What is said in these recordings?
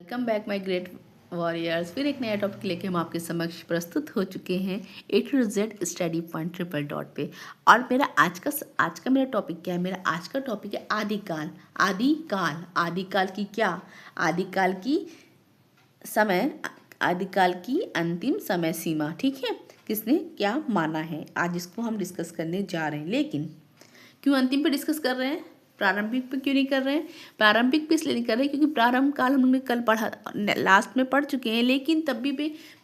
Welcome back my great warriors. फिर एक नया टॉपिक लेके हम आपके समक्ष प्रस्तुत हो चुके हैं A to Z study point triple dot पे। और मेरा आज का मेरा टॉपिक क्या है? मेरा आज का टॉपिक है आदिकाल। आदिकाल आदिकाल की क्या? आदिकाल की समय, आदिकाल की अंतिम समय सीमा। ठीक है, किसने क्या माना है, आज इसको हम डिस्कस करने जा रहे हैं। लेकिन क्यों अंतिम पे डिस्कस कर रहे हैं, प्रारंभिक पे क्यों नहीं कर रहे हैं? प्रारंभिक पे इसलिए नहीं कर रहे क्योंकि प्रारंभ काल हम लोगों ने कल पढ़ा, लास्ट में पढ़ चुके हैं। लेकिन तब भी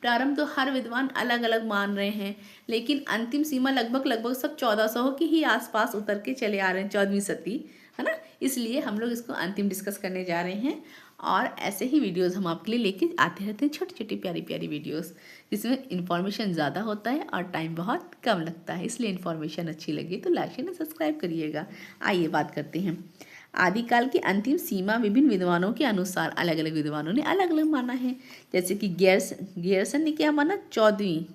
प्रारंभ तो हर विद्वान अलग अलग मान रहे हैं। लेकिन अंतिम सीमा लगभग सब 1400 के ही आसपास उतर के चले आ रहे हैं, 14वीं सदी, है ना। इसलिए हम लोग इसको अंतिम डिस्कस करने जा रहे हैं। और ऐसे ही वीडियोस हम आपके लिए लेके आते रहते हैं, छोटी छोटी प्यारी प्यारी वीडियोस, जिसमें इन्फॉर्मेशन ज़्यादा होता है और टाइम बहुत कम लगता है। इसलिए इन्फॉर्मेशन अच्छी लगी तो लाइक शेयर सब्सक्राइब करिएगा। आइए बात करते हैं। आदिकाल की अंतिम सीमा विभिन्न विद्वानों के अनुसार अलग अलग विद्वानों ने अलग अलग माना है। जैसे कि गियर्सन ने क्या माना? 14वीं,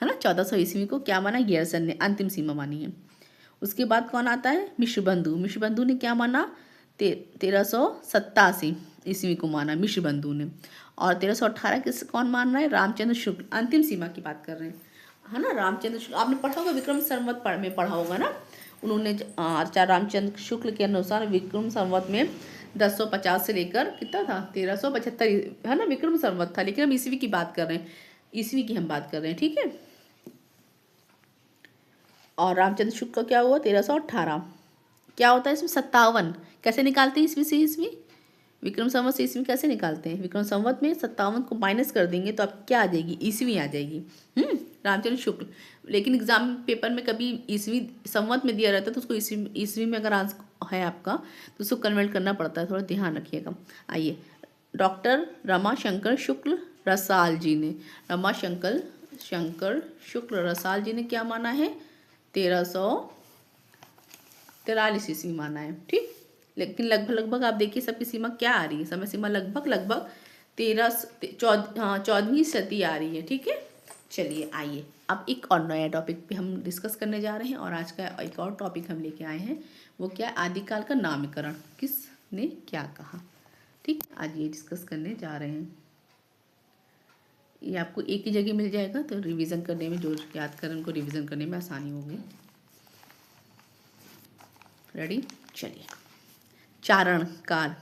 है ना, 1400 ईस्वी को क्या माना? गियर्सन ने अंतिम सीमा मानी है। उसके बाद कौन आता है? मिश्रबंधु। मिश्रबंधु ने क्या माना? 1387 ईस्वी को माना मिश्रबंधु ने। और 1318 किस कौन मान रहा है? रामचंद्र शुक्ल। अंतिम सीमा की बात कर रहे हैं, है ना। रामचंद्र शुक्ल आपने पढ़ा होगा, विक्रम संवत में पढ़ा होगा ना। उन्होंने आचार्य रामचंद्र शुक्ल के अनुसार विक्रम संवत में 1050 से लेकर कितना था? 1375, है ना, विक्रम संवत था। लेकिन हम ईस्वी की बात कर रहे हैं, ईस्वी की हम बात कर रहे हैं, ठीक है। और रामचंद्र शुक्ल का क्या हुआ? 1318। क्या होता है इसमें? 57 कैसे निकालते हैं ईस्वी से ईस्वी? विक्रम संवत से ईस्वी कैसे निकालते हैं? विक्रम संवत में 57 को माइनस कर देंगे तो आप क्या आ जाएगी? ईस्वी आ जाएगी। रामचंद्र शुक्ल। लेकिन एग्जाम पेपर में कभी ईस्वी संवत में दिया रहता है तो उसको ईस्वी में अगर आंसर है आपका तो उसको कन्वर्ट करना पड़ता है, थोड़ा ध्यान रखिएगा। आइए, डॉक्टर रमाशंकर शुक्ल रसाल जी ने, रमाशंकर शुक्ल रसाल जी ने क्या माना है? 1343 ईस्वी माना है, ठीक। लेकिन लगभग आप देखिए सबकी सीमा क्या आ रही है? समय सीमा लगभग 14वीं सदी आ रही है, ठीक है। चलिए आइए, अब एक और नया टॉपिक पे हम डिस्कस करने जा रहे हैं। और आज का एक और टॉपिक हम लेके आए हैं, वो क्या है? आदिकाल का नामकरण किसने क्या कहा, ठीक। आज ये डिस्कस करने जा रहे हैं। ये आपको एक ही जगह मिल जाएगा तो रिवीजन करने में, जो याद करें उनको रिवीजन करने में आसानी होगी। रेडी? चलिए। चारण काल,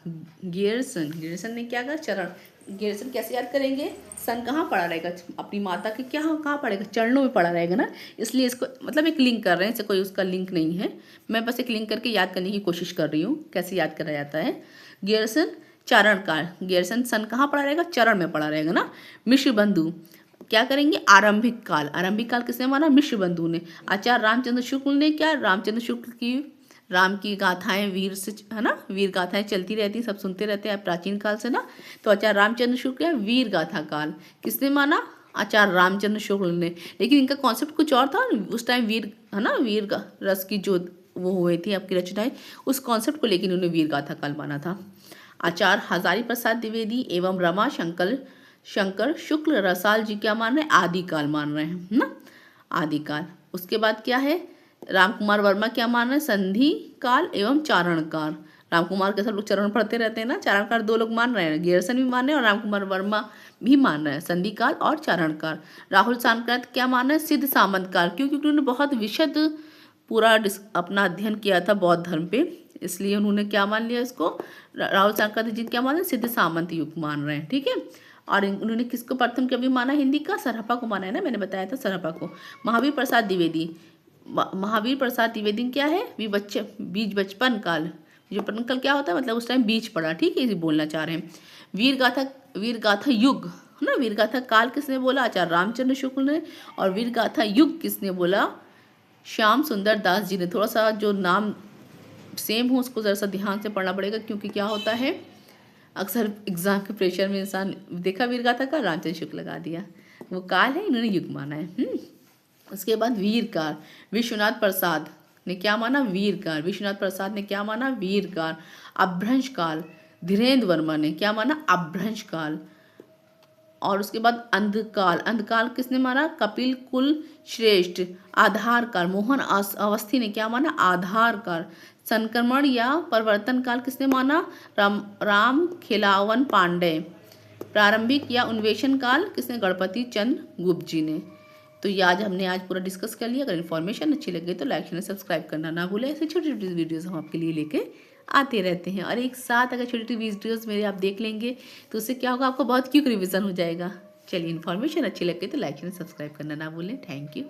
गियर्सन ने क्या कहा? चरण। गियर्सन कैसे याद करेंगे? सन कहाँ पड़ा रहेगा? अपनी माता के क्या कहाँ पड़ेगा? चरणों में पड़ा रहेगा ना। इसलिए इसको मतलब एक लिंक कर रहे हैं, इससे कोई उसका लिंक नहीं है। मैं बस एक लिंक करके याद करने की कोशिश कर रही हूँ कैसे याद करा जाता है। गियर्सन चारण काल, गियर्सन सन कहाँ पड़ा रहेगा? चरण में पड़ा रहेगा ना। मिश्रबंधु क्या करेंगे? आरंभिक काल। आरंभिक काल किसने माना? मिश्रबंधु ने। आचार्य रामचंद्र शुक्ल ने क्या? रामचंद्र शुक्ल की राम की गाथाएं, वीर से, है ना, वीर गाथाएं चलती रहती, सब सुनते रहते हैं प्राचीन काल से ना। तो आचार्य रामचंद्र शुक्ल है वीर गाथा काल। किसने माना? आचार्य रामचंद्र शुक्ल ने। लेकिन इनका कॉन्सेप्ट कुछ और था उस टाइम, वीर, है ना, वीर रस की जो वो हुई थी आपकी रचनाएं, उस कॉन्सेप्ट को लेकिन उन्होंने वीर गाथा काल माना था। आचार्य हजारी प्रसाद द्विवेदी एवं रमा शंकर शुक्ल रसाल जी क्या मान रहे हैं? आदिकाल मान रहे हैं ना, आदिकाल। उसके बाद क्या है? रामकुमार वर्मा क्या मान रहे हैं? संधि काल एवं चारण काल। रामकुमार के सब लोग चरण पढ़ते रहते हैं ना, चारण काल 2 लोग मान रहे हैं, गियर्सन भी मान रहे हैं और रामकुमार वर्मा भी मान रहे हैं, संधि काल और चारण काल। राहुल सांकृत क्या मान रहे हैं? सिद्ध सामंत काल, क्योंकि उन्होंने बहुत विशद पूरा अपना अध्ययन किया था बौद्ध धर्म पे, इसलिए उन्होंने क्या मान लिया इसको? राहुल सांकृत जी क्या मान रहे हैं? सिद्ध सामंत युग मान रहे हैं, ठीक है। और उन्होंने किसको प्रथम कवि माना हिंदी का? सरहपा को माना है ना, मैंने बताया था सरहपा को। महावीर प्रसाद द्विवेदी क्या है? बीज बचपन काल। जो बचपन काल क्या होता है? मतलब उस टाइम बीज पड़ा, ठीक है, इसे बोलना चाह रहे हैं। वीर गाथा युग, है ना, वीर गाथा काल किसने बोला? आचार्य रामचंद्र शुक्ल ने। और वीर गाथा युग किसने बोला? श्याम सुंदर दास जी ने। थोड़ा सा जो नाम सेम हो उसको जरा सा ध्यान से पढ़ना पड़ेगा, क्योंकि क्या होता है अक्सर एग्जाम के प्रेशर में इंसान देखा वीर गाथा का, रामचंद्र शुक्ल लगा दिया, वो काल है, इन्होंने युग माना है। उसके बाद वीर काल, विश्वनाथ प्रसाद ने क्या माना? वीर काल। विश्वनाथ प्रसाद ने क्या माना? वीर काल। अभ्रंश काल, धीरेन्द्र वर्मा ने क्या माना? अभ्रंश काल। और उसके बाद अंधकाल, अंधकाल किसने माना? कपिल कुल श्रेष्ठ। आधार काल, मोहन अवस्थी ने क्या माना? आधार काल। संक्रमण या परिवर्तन काल किसने माना? राम खिलावन पांडे। प्रारंभिक या अन्वेषण काल किसने? गणपति चंद्र गुप्त जी ने। तो ये आज पूरा डिस्कस कर लिया। अगर इन्फॉर्मेशन अच्छी लगे तो लाइक शेयर सब्सक्राइब करना ना भूलें। ऐसे छोटी छोटी वीडियोस हम आपके लिए लेके आते रहते हैं, और एक साथ अगर छोटी छोटी वीडियोस मेरे आप देख लेंगे तो उससे क्या होगा, आपको बहुत क्विक रिवीजन हो जाएगा। चलिए, इन्फॉर्मेशन अच्छी लगे तो लाइक शेयर सब्सक्राइब करना ना भूलें। Thank you.